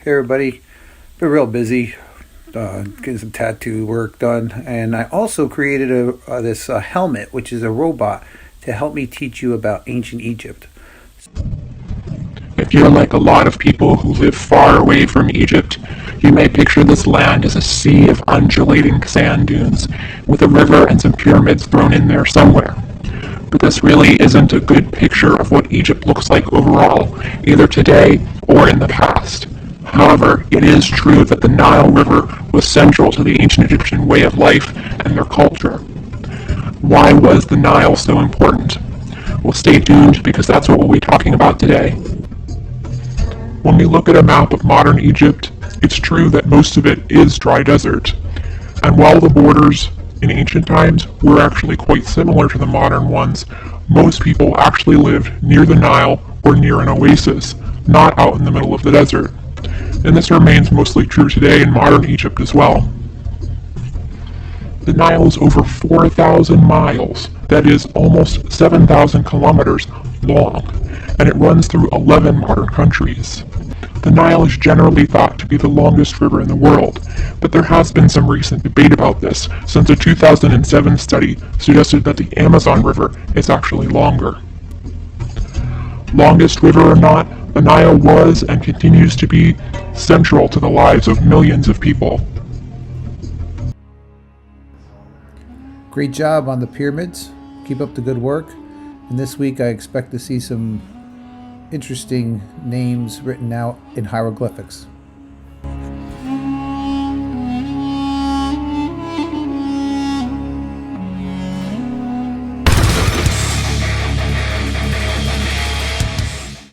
Hey everybody, been real busy getting some tattoo work done, and I also created this helmet, which is a robot to help me teach you about ancient Egypt. If you're like a lot of people who live far away from Egypt, you may picture this land as a sea of undulating sand dunes, with a river and some pyramids thrown in there somewhere. But this really isn't a good picture of what Egypt looks like overall, either today or in the past. However, it is true that the Nile River was central to the ancient Egyptian way of life and their culture. Why was the Nile so important? Well, stay tuned because that's what we'll be talking about today. When we look at a map of modern Egypt, it's true that most of it is dry desert. And while the borders in ancient times were actually quite similar to the modern ones, most people actually lived near the Nile or near an oasis, not out in the middle of the desert. And this remains mostly true today in modern Egypt as well. The Nile is over 4,000 miles, that is almost 7,000 kilometers long, and it runs through 11 modern countries. The Nile is generally thought to be the longest river in the world, but there has been some recent debate about this, since a 2007 study suggested that the Amazon River is actually longer. Longest river or not, the Nile was and continues to be central to the lives of millions of people. Great job on the pyramids. Keep up the good work. And this week I expect to see some interesting names written out in hieroglyphics.